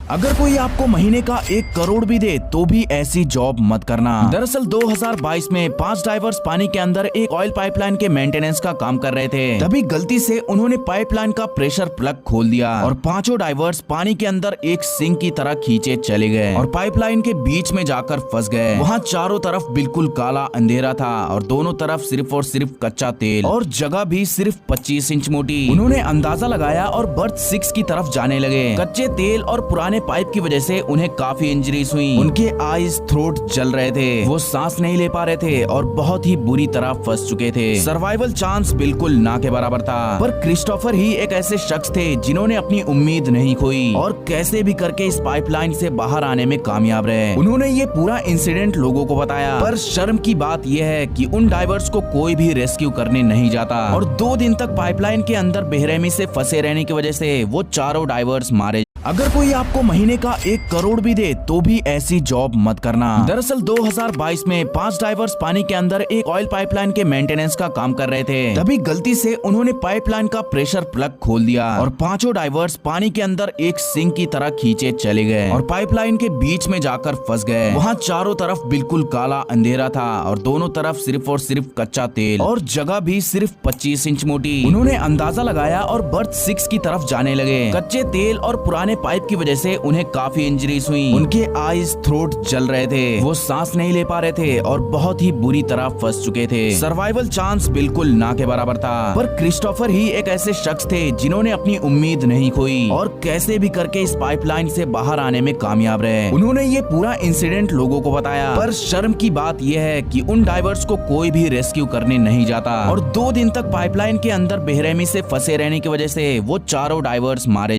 अगर कोई आपको महीने का 1 करोड़ भी दे तो भी ऐसी जॉब मत करना। दरअसल 2022 में 5 डाइवर्स पानी के अंदर एक ऑयल पाइपलाइन के मेंटेनेंस का काम कर रहे थे। तभी गलती से उन्होंने पाइपलाइन का प्रेशर प्लग खोल दिया और पांचों डाइवर्स पानी के अंदर एक सिंक की तरह खींचे चले गए और पाइपलाइन के बीच में जाकर फंस गए। वहाँ चारों तरफ बिल्कुल काला अंधेरा था और दोनों तरफ सिर्फ और सिर्फ कच्चा तेल और जगह भी सिर्फ 25 इंच मोटी। उन्होंने अंदाजा लगाया और बर्थ 6 की तरफ जाने लगे। कच्चे तेल और पुराने पाइप की वजह से उन्हें काफी इंजरीज हुई। उनके आईज थ्रोट जल रहे थे, वो सांस नहीं ले पा रहे थे और बहुत ही बुरी तरह फंस चुके थे। सर्वाइवल चांस बिल्कुल ना के बराबर था। पर क्रिस्टोफर ही एक ऐसे शख्स थे जिन्होंने अपनी उम्मीद नहीं खोई और कैसे भी करके इस पाइपलाइन से बाहर आने में कामयाब रहे। उन्होंने ये पूरा इंसिडेंट लोगों को बताया। पर शर्म की बात यह है कि उन डाइवर्स को कोई भी रेस्क्यू करने नहीं जाता और 2 दिन तक पाइपलाइन के अंदर बेरहमी से फंसे रहने की वजह से वो चारों डाइवर्स मारे। अगर कोई आपको महीने का 1 करोड़ भी दे तो भी ऐसी जॉब मत करना। दरअसल 2022 में 5 डाइवर्स पानी के अंदर एक ऑयल पाइपलाइन के मेंटेनेंस का काम कर रहे थे। तभी गलती से उन्होंने पाइपलाइन का प्रेशर प्लग खोल दिया और पांचों डाइवर्स पानी के अंदर एक सिंक की तरह खींचे चले गए और पाइपलाइन के बीच में जाकर फंस गए। वहाँ चारों तरफ बिल्कुल काला अंधेरा था और दोनों तरफ सिर्फ और सिर्फ कच्चा तेल और जगह भी सिर्फ 25 इंच मोटी। उन्होंने अंदाजा लगाया और बर्थ 6 की तरफ जाने लगे। कच्चे तेल और पुराने पाइप की वजह से उन्हें काफी इंजरीज हुई। उनके आईज थ्रोट जल रहे थे, वो सांस नहीं ले पा रहे थे और बहुत ही बुरी तरह फंस चुके थे। सर्वाइवल चांस बिल्कुल ना के बराबर था। पर क्रिस्टोफर ही एक ऐसे शख्स थे जिन्होंने अपनी उम्मीद नहीं खोई और कैसे भी करके इस पाइपलाइन से बाहर आने में कामयाब रहे। उन्होंने ये पूरा इंसिडेंट लोगों को बताया। पर शर्म की बात यह है कि उन डाइवर्स को कोई भी रेस्क्यू करने नहीं जाता और 2 दिन तक पाइपलाइन के अंदर बेरहमी से फंसे रहने की वजह से वो चारों डाइवर्स मारे।